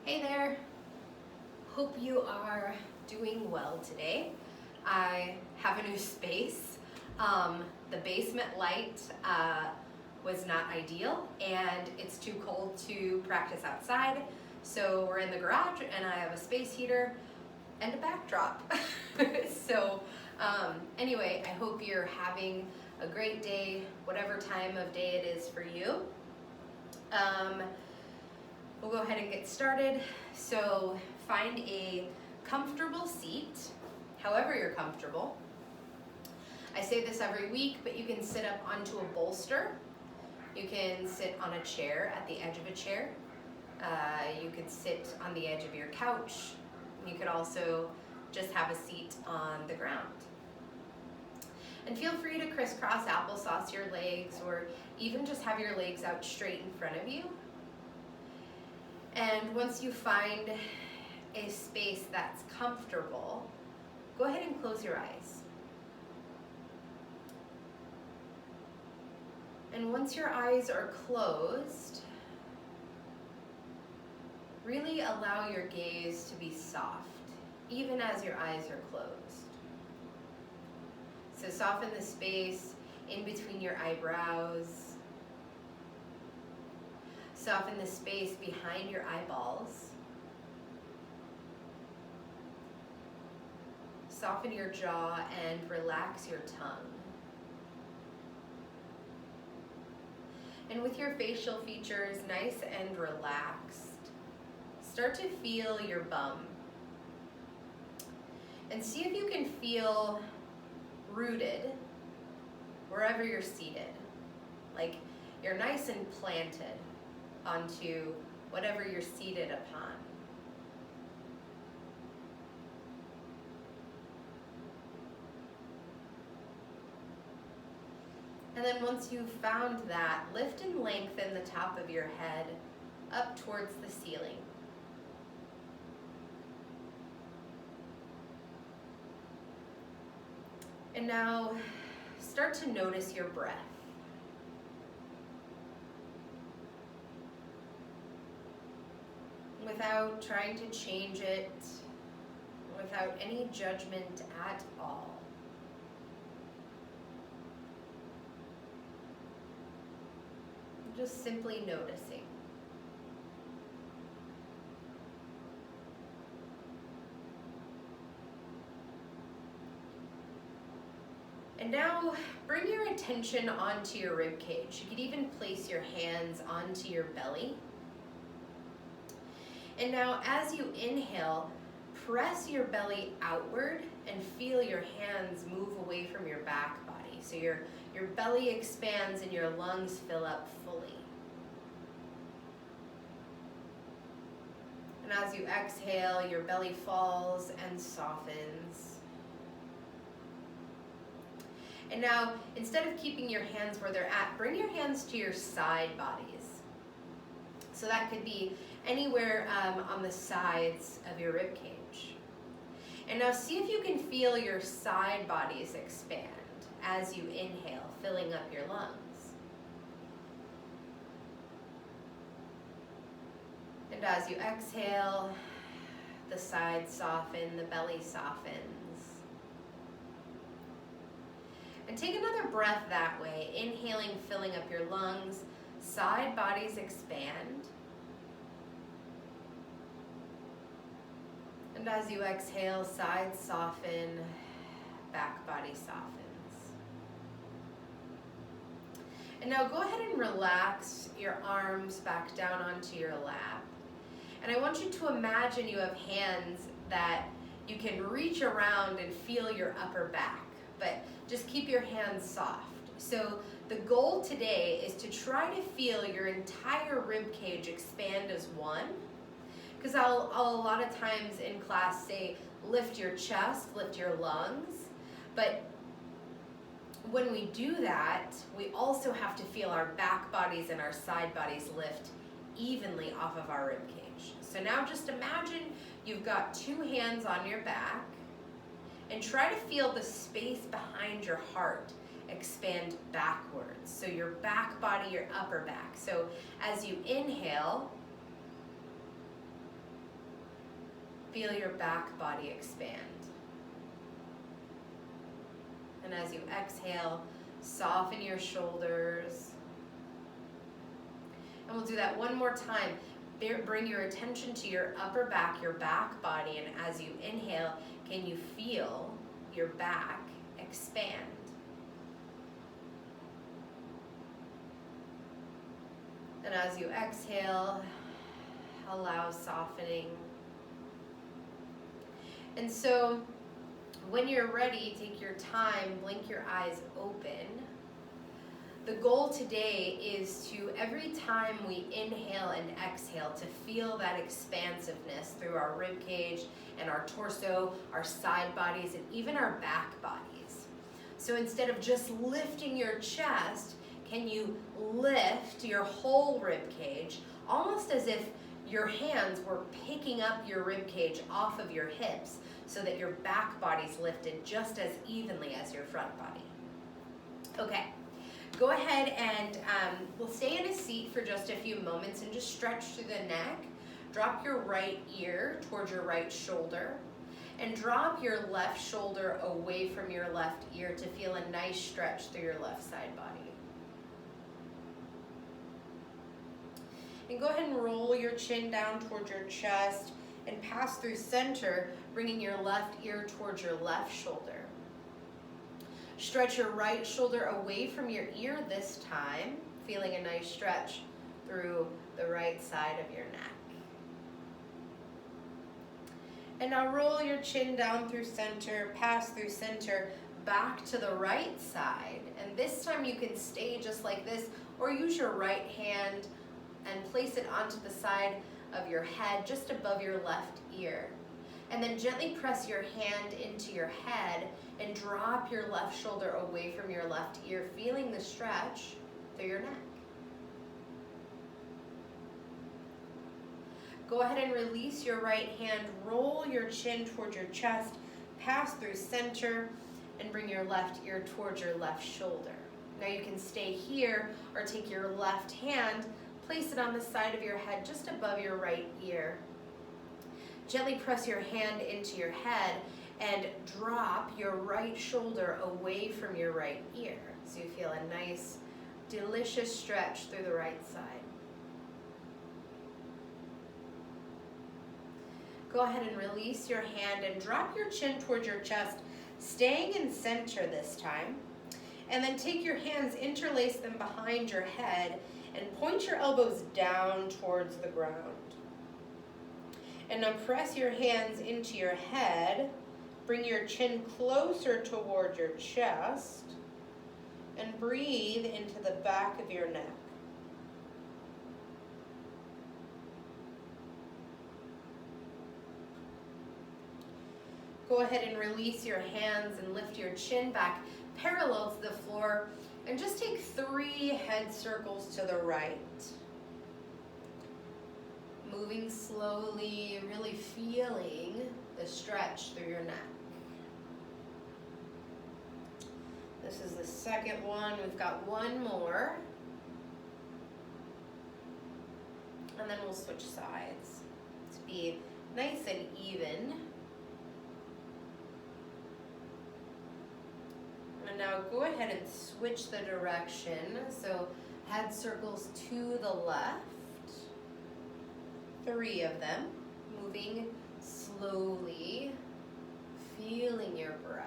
Hey there, hope you are doing well today. I have a new space. The basement light was not ideal and it's too cold to practice outside. So we're in the garage and I have a space heater and a backdrop. Anyway, I hope you're having a great day, whatever time of day it is for you. We'll go ahead and get started. So find a comfortable seat, however you're comfortable. I say this every week, but you can sit up onto a bolster. You can sit on a chair, at the edge of a chair. You could sit on the edge of your couch. You could also just have a seat on the ground. And feel free to crisscross applesauce your legs or even just have your legs out straight in front of you. And once you find a space that's comfortable, go ahead and close your eyes. And once your eyes are closed, really allow your gaze to be soft, even as your eyes are closed. So soften the space in between your eyebrows. Soften the space behind your eyeballs. Soften your jaw and relax your tongue. And with your facial features nice and relaxed, start to feel your bum. And see if you can feel rooted wherever you're seated. Like you're nice and planted onto whatever you're seated upon. And then once you've found that, lift and lengthen the top of your head up towards the ceiling. And now start to notice your breath. Without trying to change it, without any judgment at all. Just simply noticing. And now bring your attention onto your rib cage. You could even place your hands onto your belly. And now as you inhale, press your belly outward and feel your hands move away from your back body. So your belly expands and your lungs fill up fully. And as you exhale, your belly falls and softens. And now, instead of keeping your hands where they're at, bring your hands to your side bodies. So that could be anywhere on the sides of your rib cage. And now see if you can feel your side bodies expand as you inhale, filling up your lungs. And as you exhale, the sides soften, the belly softens. And take another breath that way, inhaling, filling up your lungs, side bodies expand. And as you exhale, sides soften, back body softens. And now go ahead and relax your arms back down onto your lap. And I want you to imagine you have hands that you can reach around and feel your upper back, but just keep your hands soft. So the goal today is to try to feel your entire rib cage expand as one. Because I'll a lot of times in class say, lift your chest, lift your lungs. But when we do that, we also have to feel our back bodies and our side bodies lift evenly off of our rib cage. So now just imagine you've got two hands on your back and try to feel the space behind your heart expand backwards. So your back body, your upper back. So as you inhale, feel your back body expand. And as you exhale, soften your shoulders. And we'll do that one more time. Bring your attention to your upper back, your back body, and as you inhale, can you feel your back expand? And as you exhale, allow softening. And so, when you're ready, take your time, blink your eyes open. The goal today is to, every time we inhale and exhale, to feel that expansiveness through our rib cage and our torso, our side bodies, and even our back bodies. So instead of just lifting your chest, can you lift your whole rib cage, almost as if your hands were picking up your rib cage off of your hips so that your back body's lifted just as evenly as your front body. Okay. Go ahead and we'll stay in a seat for just a few moments and just stretch through the neck. Drop your right ear towards your right shoulder and drop your left shoulder away from your left ear to feel a nice stretch through your left side body. And go ahead and roll your chin down towards your chest and pass through center, bringing your left ear towards your left shoulder. Stretch your right shoulder away from your ear this time, feeling a nice stretch through the right side of your neck. And now roll your chin down through center, pass through center, back to the right side. And this time you can stay just like this, or use your right hand and place it onto the side of your head, just above your left ear. And then gently press your hand into your head and drop your left shoulder away from your left ear, feeling the stretch through your neck. Go ahead and release your right hand, roll your chin towards your chest, pass through center, and bring your left ear towards your left shoulder. Now you can stay here or take your left hand, place it on the side of your head just above your right ear. Gently press your hand into your head and drop your right shoulder away from your right ear. So you feel a nice, delicious stretch through the right side. Go ahead and release your hand and drop your chin towards your chest, staying in center this time. And then take your hands, interlace them behind your head, and point your elbows down towards the ground. And now press your hands into your head, bring your chin closer toward your chest, and breathe into the back of your neck. Go ahead and release your hands and lift your chin back parallel to the floor, and just take 3 head circles to the right. Moving slowly, really feeling the stretch through your neck. This is the second one. We've got one more. And then we'll switch sides to be nice and even. And now go ahead and switch the direction. So head circles to the left. 3 of them, moving slowly, feeling your breath.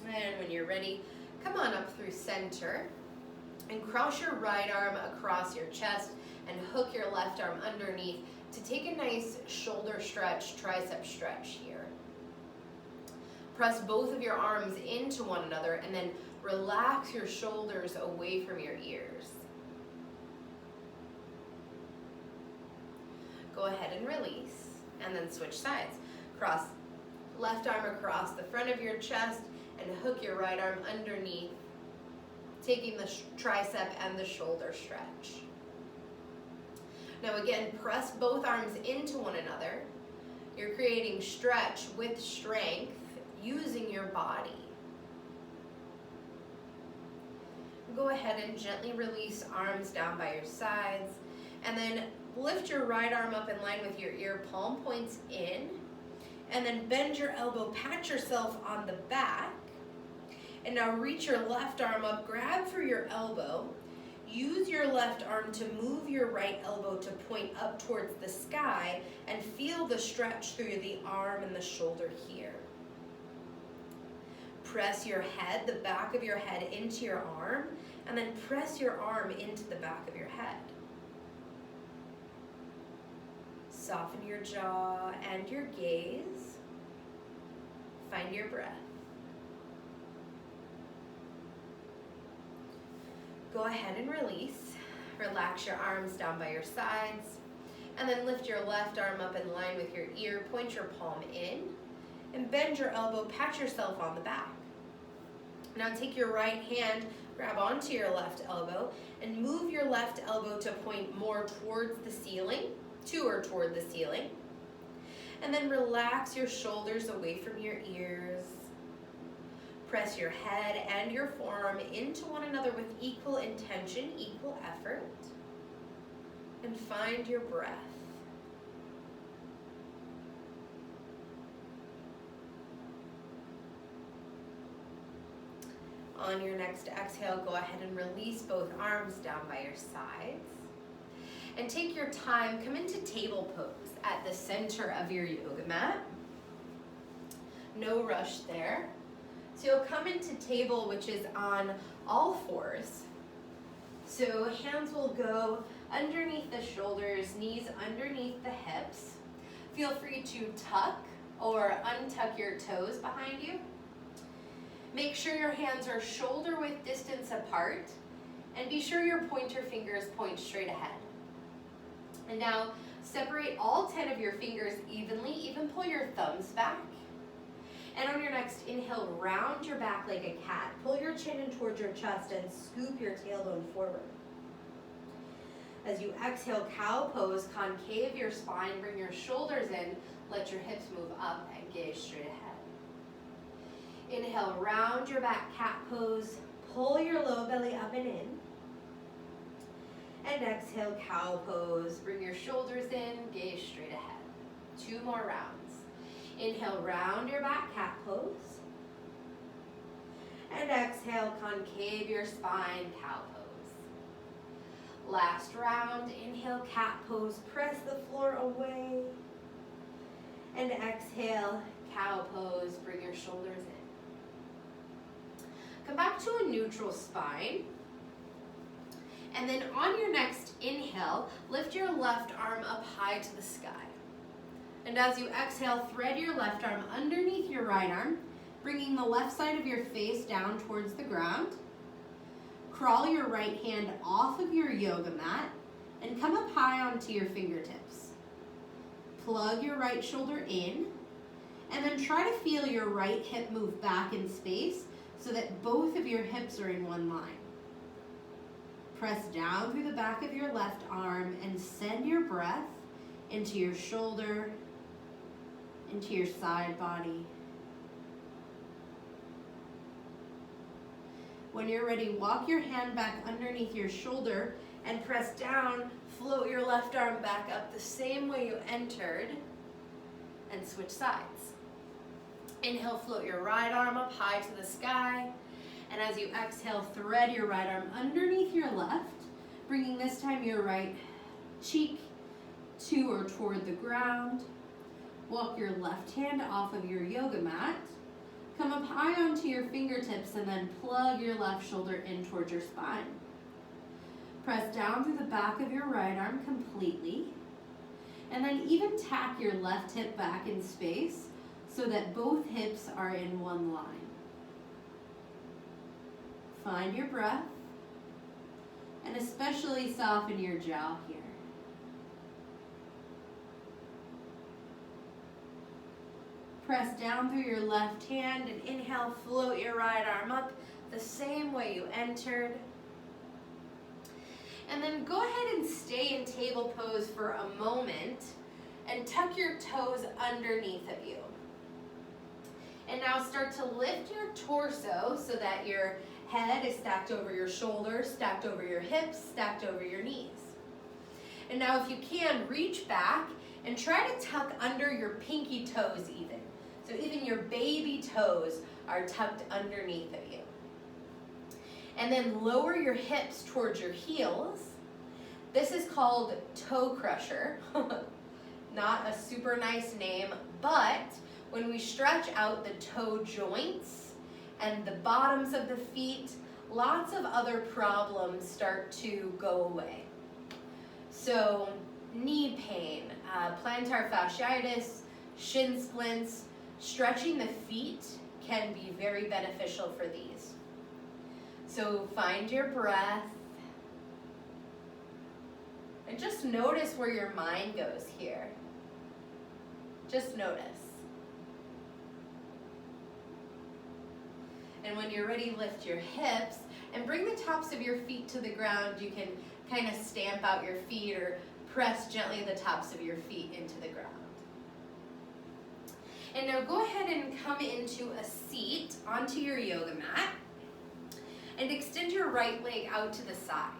And when you're ready, come on up through center and cross your right arm across your chest and hook your left arm underneath to take a nice shoulder stretch, tricep stretch here. Press both of your arms into one another and then relax your shoulders away from your ears. Go ahead and release, and then switch sides. Cross left arm across the front of your chest and hook your right arm underneath, taking the tricep and the shoulder stretch. Now again, press both arms into one another. You're creating stretch with strength, using your body. go ahead and gently release arms down by your sides, and then lift your right arm up in line with your ear, palm points in, and then bend your elbow, pat yourself on the back, and now reach your left arm up, grab for your elbow, use your left arm to move your right elbow to point up towards the sky, and feel the stretch through the arm and the shoulder here. Press your head, the back of your head, into your arm, and then press your arm into the back of your head. Soften your jaw and your gaze. Find your breath. Go ahead and release. Relax your arms down by your sides, and then lift your left arm up in line with your ear, point your palm in, and bend your elbow, pat yourself on the back. Now take your right hand, grab onto your left elbow, and move your left elbow to point more towards the ceiling, toward the ceiling. And then relax your shoulders away from your ears. Press your head and your forearm into one another with equal intention, equal effort. And find your breath. On your next exhale, go ahead and release both arms down by your sides. And take your time, come into table pose at the center of your yoga mat. No rush there. So you'll come into table, which is on all fours. So hands will go underneath the shoulders, knees underneath the hips. Feel free to tuck or untuck your toes behind you. Make sure your hands are shoulder width distance apart, and be sure your pointer fingers point straight ahead. And now separate all 10 of your fingers evenly, even pull your thumbs back. And on your next inhale, round your back like a cat. Pull your chin in towards your chest and scoop your tailbone forward. As you exhale, cow pose, concave your spine, bring your shoulders in, let your hips move up and gaze straight ahead. Inhale, round your back, cat pose, pull your low belly up and in. And exhale, cow pose. Bring your shoulders in, gaze straight ahead. 2 more rounds. Inhale, round your back, cat pose. And exhale, concave your spine, cow pose. Last round, inhale, cat pose. Press the floor away. And exhale, cow pose. Bring your shoulders in. Come back to a neutral spine. And then on your next inhale, lift your left arm up high to the sky. And as you exhale, thread your left arm underneath your right arm, bringing the left side of your face down towards the ground. Crawl your right hand off of your yoga mat and come up high onto your fingertips. Plug your right shoulder in, and then try to feel your right hip move back in space so that both of your hips are in one line. Press down through the back of your left arm and send your breath into your shoulder, into your side body. When you're ready, walk your hand back underneath your shoulder and press down, float your left arm back up the same way you entered, and switch sides. Inhale, float your right arm up high to the sky. And as you exhale, thread your right arm underneath your left, bringing this time your right cheek to or toward the ground. Walk your left hand off of your yoga mat. Come up high onto your fingertips and then plug your left shoulder in towards your spine. Press down through the back of your right arm completely. And then even tack your left hip back in space so that both hips are in one line. Find your breath, and especially soften your jaw here. Press down through your left hand and inhale, float your right arm up the same way you entered. And then go ahead and stay in table pose for a moment and tuck your toes underneath of you. And now start to lift your torso so that your head is stacked over your shoulders, stacked over your hips, stacked over your knees. And now if you can, reach back and try to tuck under your pinky toes even. So even your baby toes are tucked underneath of you. And then lower your hips towards your heels. This is called toe crusher. Not a super nice name, but when we stretch out the toe joints and the bottoms of the feet, lots of other problems start to go away. So knee pain, plantar fasciitis, shin splints, stretching the feet can be very beneficial for these. So find your breath and just notice where your mind goes here. Just notice. And when you're ready, lift your hips and bring the tops of your feet to the ground. You can kind of stamp out your feet or press gently the tops of your feet into the ground. And now go ahead and come into a seat onto your yoga mat and extend your right leg out to the side.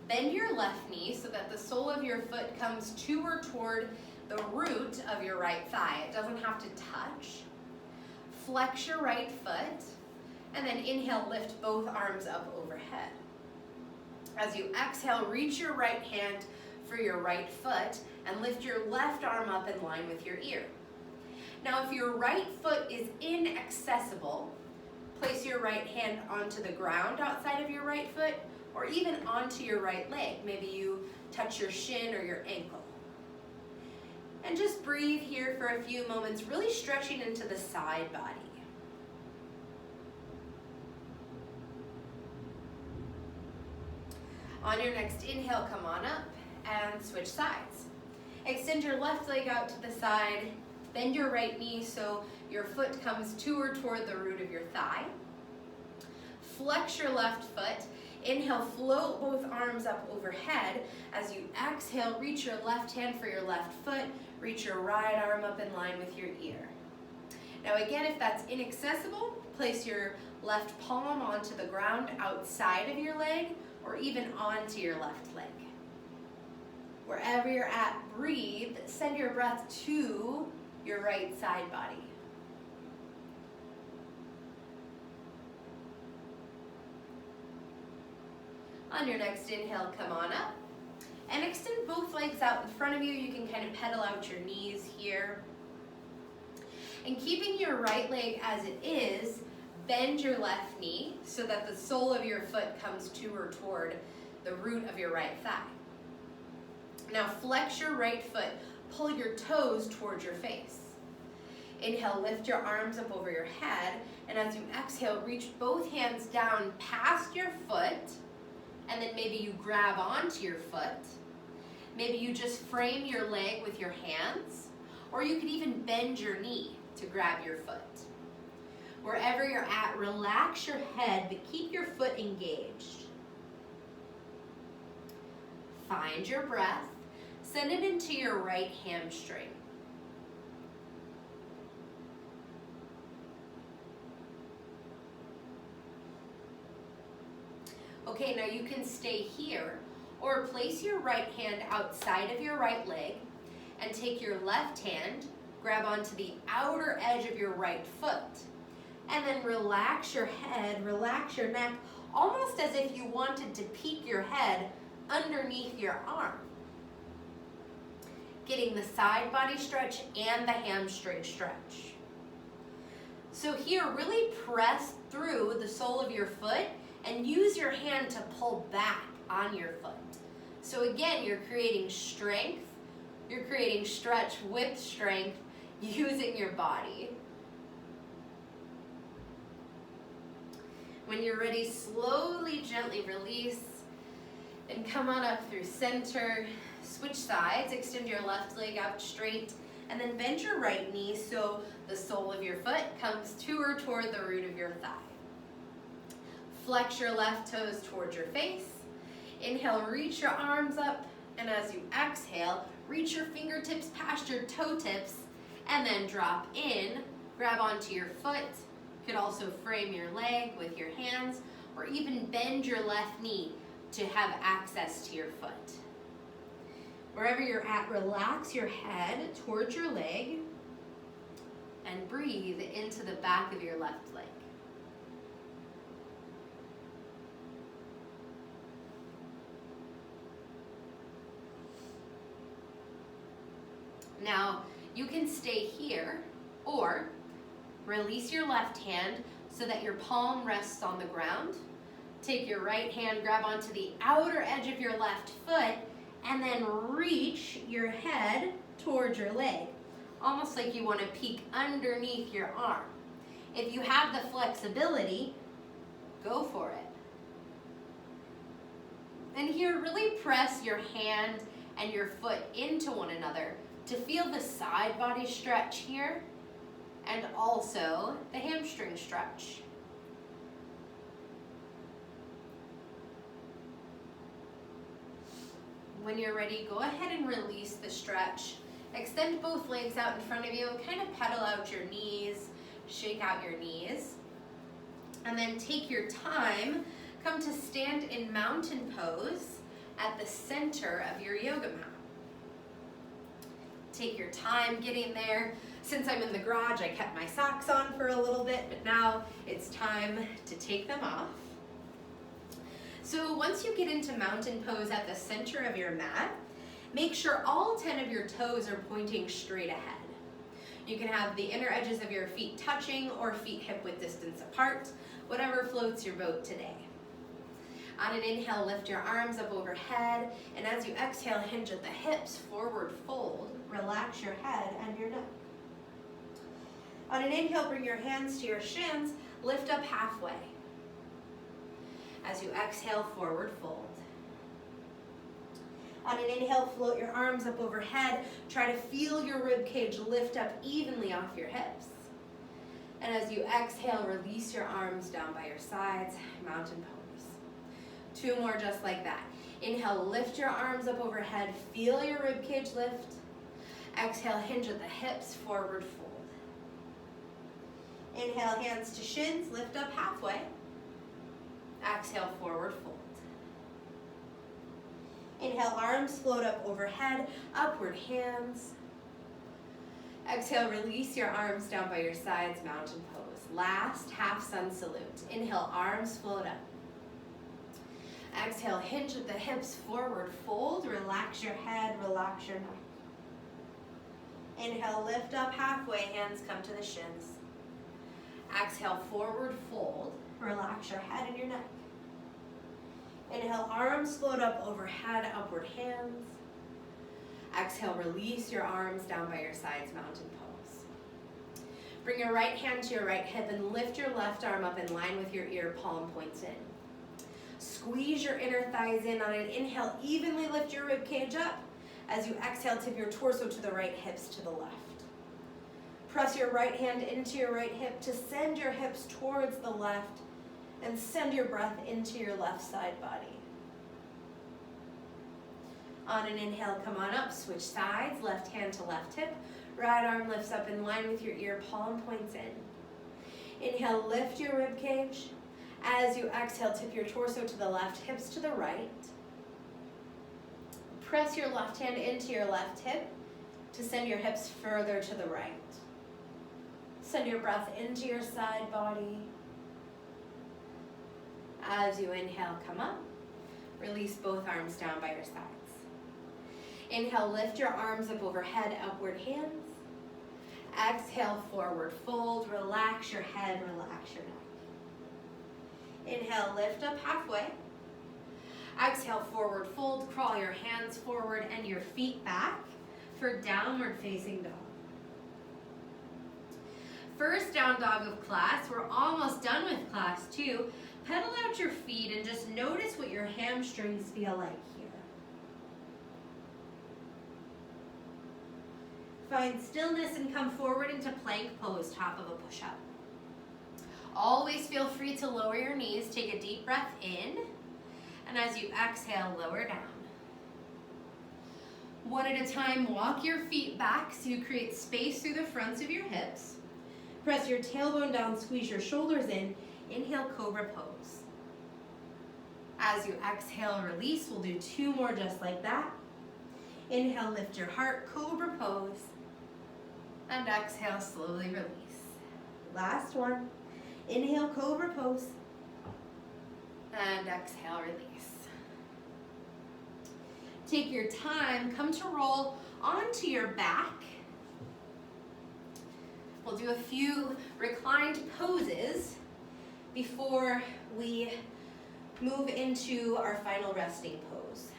Bend your left knee so that the sole of your foot comes to or toward the root of your right thigh. It doesn't have to touch. Flex your right foot and then inhale, lift both arms up overhead. As you exhale, reach your right hand for your right foot and lift your left arm up in line with your ear. Now, if your right foot is inaccessible, place your right hand onto the ground outside of your right foot or even onto your right leg. Maybe you touch your shin or your ankle. And just breathe here for a few moments, really stretching into the side body. On your next inhale, come on up and switch sides. Extend your left leg out to the side, bend your right knee so your foot comes to or toward the root of your thigh. Flex your left foot. Inhale, float both arms up overhead. As you exhale, reach your left hand for your left foot, reach your right arm up in line with your ear. Now again, if that's inaccessible, place your left palm onto the ground outside of your leg or even onto your left leg. Wherever you're at, breathe. Send your breath to your right side body. On your next inhale, come on up and extend both legs out in front of you. You can kind of pedal out your knees here. And keeping your right leg as it is, bend your left knee so that the sole of your foot comes to or toward the root of your right thigh. Now flex your right foot, pull your toes towards your face. Inhale, lift your arms up over your head, and as you exhale, reach both hands down past your foot, and then maybe you grab onto your foot. Maybe you just frame your leg with your hands, or you could even bend your knee to grab your foot. Wherever you're at, relax your head, but keep your foot engaged. Find your breath. Send it into your right hamstring. Okay, now you can stay here or place your right hand outside of your right leg and take your left hand, grab onto the outer edge of your right foot, and then relax your head, relax your neck, almost as if you wanted to peek your head underneath your arm. Getting the side body stretch and the hamstring stretch. So here, really press through the sole of your foot and use your hand to pull back on your foot. So again, you're creating strength, you're creating stretch with strength using your body. When you're ready, slowly, gently release and come on up through center. Switch sides, extend your left leg out straight, and then bend your right knee so the sole of your foot comes to or toward the root of your thigh. Flex your left toes towards your face. Inhale, reach your arms up, and as you exhale, reach your fingertips past your toe tips, and then drop in, grab onto your foot, You could also frame your leg with your hands or even bend your left knee to have access to your foot. Wherever you're at, relax your head towards your leg and breathe into the back of your left leg. Now, you can stay here or release your left hand so that your palm rests on the ground. Take your right hand, grab onto the outer edge of your left foot, and then reach your head towards your leg, almost like you want to peek underneath your arm. If you have the flexibility, go for it. And here, really press your hand and your foot into one another to feel the side body stretch here and also the hamstring stretch. When you're ready, go ahead and release the stretch. Extend both legs out in front of you, kind of pedal out your knees, shake out your knees. And then take your time, come to stand in mountain pose at the center of your yoga mat. Take your time getting there. Since I'm in the garage, I kept my socks on for a little bit, but now it's time to take them off. So once you get into mountain pose at the center of your mat, make sure all 10 of your toes are pointing straight ahead. You can have the inner edges of your feet touching or feet hip-width distance apart, whatever floats your boat today. On an inhale, lift your arms up overhead, and as you exhale, hinge at the hips, forward fold, relax your head and your neck. On an inhale, bring your hands to your shins, lift up halfway. As you exhale, forward fold. On an inhale, float your arms up overhead. Try to feel your rib cage lift up evenly off your hips. And as you exhale, release your arms down by your sides, mountain pose. 2 more just like that. Inhale, lift your arms up overhead. Feel your rib cage lift. Exhale, hinge at the hips, forward fold. Inhale, hands to shins, lift up halfway. Exhale, forward fold. Inhale, arms float up overhead, upward hands. Exhale, release your arms down by your sides, mountain pose. Last, half sun salute. Inhale, arms float up. Exhale, hinge at the hips, forward fold. Relax your head, relax your neck. Inhale, lift up halfway, hands come to the shins. Exhale, forward fold. Relax your head and your neck. Inhale, arms float up overhead, upward hands. Exhale, release your arms down by your sides, mountain pose. Bring your right hand to your right hip and lift your left arm up in line with your ear, palm points in. Squeeze your inner thighs in. On an inhale, evenly lift your rib cage up. As you exhale, tip your torso to the right, hips to the left. Press your right hand into your right hip to send your hips towards the left and send your breath into your left side body. On an inhale, come on up, switch sides, left hand to left hip, right arm lifts up in line with your ear, palm points in. Inhale, lift your rib cage. As you exhale, tip your torso to the left, hips to the right. Press your left hand into your left hip to send your hips further to the right. Send your breath into your side body. As you inhale, come up. Release both arms down by your sides. Inhale, lift your arms up overhead, upward hands. Exhale, forward fold. Relax your head, relax your neck. Inhale, lift up halfway. Exhale, forward fold. Crawl your hands forward and your feet back for downward facing dog. First down dog of class. We're almost done with class 2. Pedal out your feet and just notice what your hamstrings feel like here. Find stillness and come forward into plank pose, top of a push-up. Always feel free to lower your knees. Take a deep breath in, and as you exhale, lower down. One at a time, walk your feet back so you create space through the fronts of your hips. Press your tailbone down, squeeze your shoulders in. Inhale, cobra pose. As you exhale, release. We'll do 2 more just like that. Inhale, lift your heart, cobra pose. And exhale, slowly release. Last one. Inhale, cobra pose. And exhale, release. Take your time, come to roll onto your back. We'll do a few reclined poses before we move into our final resting pose.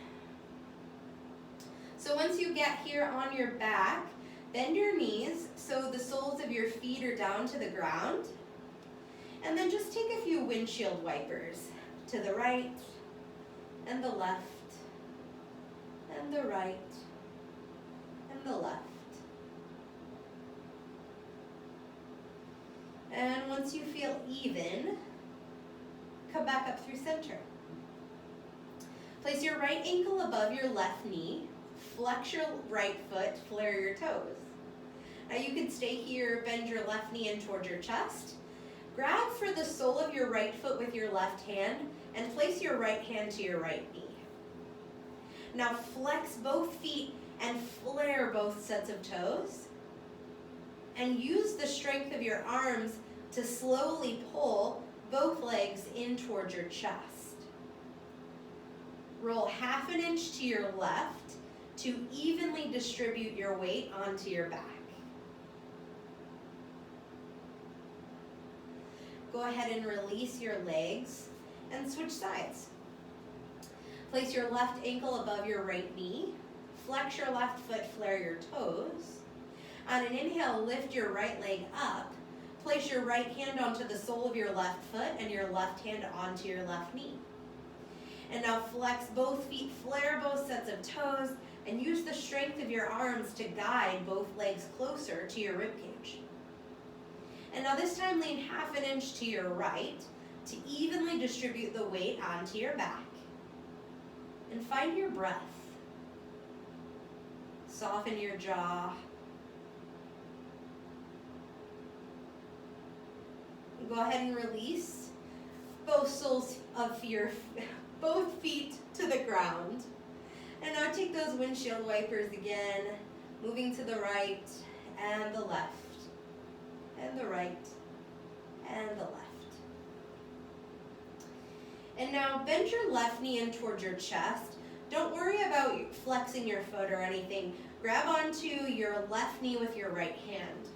So once you get here on your back, bend your knees so the soles of your feet are down to the ground. And then just take a few windshield wipers to the right and the left and the right and the left. And once you feel even, come back up through center. Place your right ankle above your left knee. Flex your right foot, flare your toes. Now you can stay here, bend your left knee in towards your chest. Grab for the sole of your right foot with your left hand and place your right hand to your right knee. Now flex both feet and flare both sets of toes. And use the strength of your arms to slowly pull both legs in towards your chest. Roll 1/2 inch to your left to evenly distribute your weight onto your back. Go ahead and release your legs and switch sides. Place your left ankle above your right knee. Flex your left foot, flare your toes. On an inhale, lift your right leg up. Place your right hand onto the sole of your left foot and your left hand onto your left knee. And now flex both feet, flare both sets of toes, and use the strength of your arms to guide both legs closer to your ribcage. And now this time lean 1/2 inch to your right to evenly distribute the weight onto your back. And find your breath. Soften your jaw. Go ahead and release both soles of both feet to the ground. And now take those windshield wipers again, moving to the right and the left, and the right and the left. And now bend your left knee in towards your chest. Don't worry about flexing your foot or anything. Grab onto your left knee with your right hand.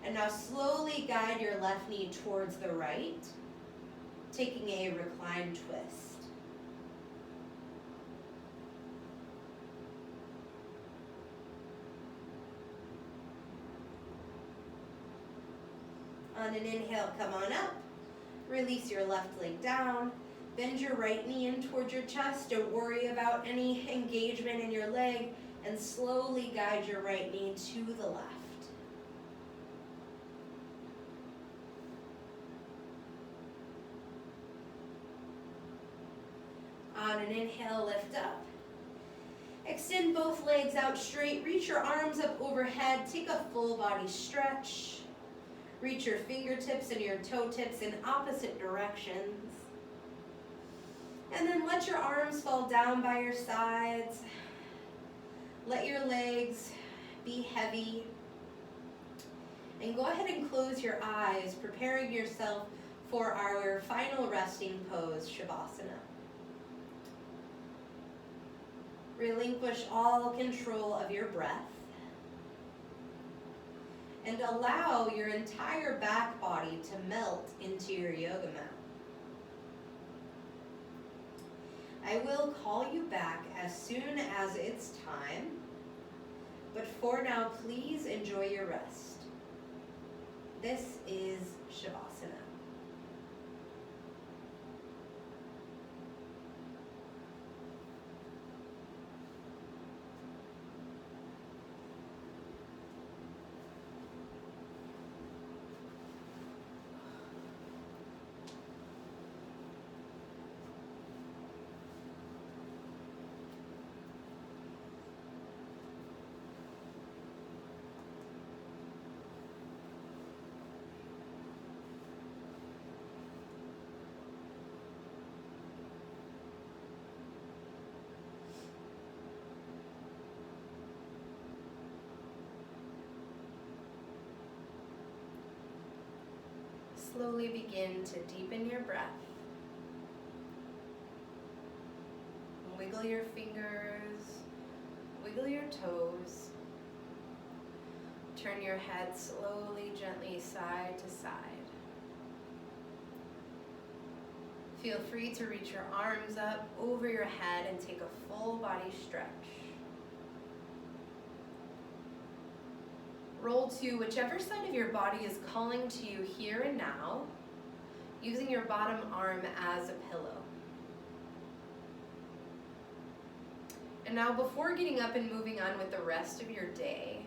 And now slowly guide your left knee towards the right, taking a reclined twist. On an inhale, come on up. Release your left leg down. Bend your right knee in towards your chest. Don't worry about any engagement in your leg. And slowly guide your right knee to the left. On an inhale, lift up. Extend both legs out straight. Reach your arms up overhead. Take a full body stretch. Reach your fingertips and your toe tips in opposite directions. And then let your arms fall down by your sides. Let your legs be heavy. And go ahead and close your eyes, preparing yourself for our final resting pose, Shavasana. Relinquish all control of your breath. And allow your entire back body to melt into your yoga mat. I will call you back as soon as it's time, but for now, please enjoy your rest. This is Shavasana. slowly begin to deepen your breath. Wiggle your fingers, wiggle your toes. Turn your head slowly, gently side to side. Feel free to reach your arms up over your head and take a full body stretch. Roll to whichever side of your body is calling to you here and now, using your bottom arm as a pillow. And now, before getting up and moving on with the rest of your day,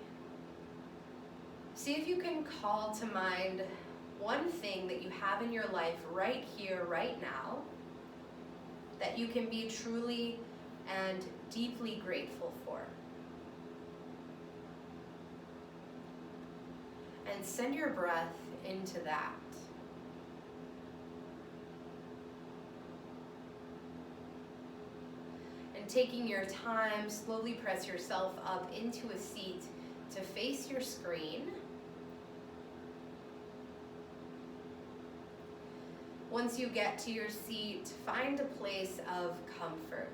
see if you can call to mind one thing that you have in your life right here, right now, that you can be truly and deeply grateful for. And send your breath into that. And taking your time, slowly press yourself up into a seat to face your screen. Once you get to your seat, find a place of comfort.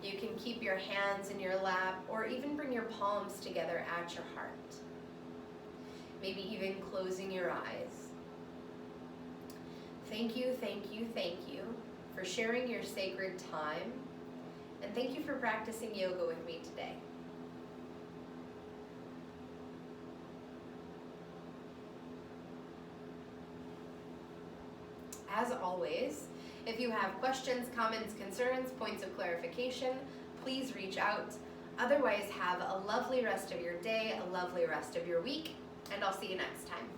You can keep your hands in your lap or even bring your palms together at your heart. Maybe even closing your eyes. Thank you, thank you, thank you for sharing your sacred time, and thank you for practicing yoga with me today. As always, if you have questions, comments, concerns, points of clarification, please reach out. Otherwise, have a lovely rest of your day, a lovely rest of your week, and I'll see you next time.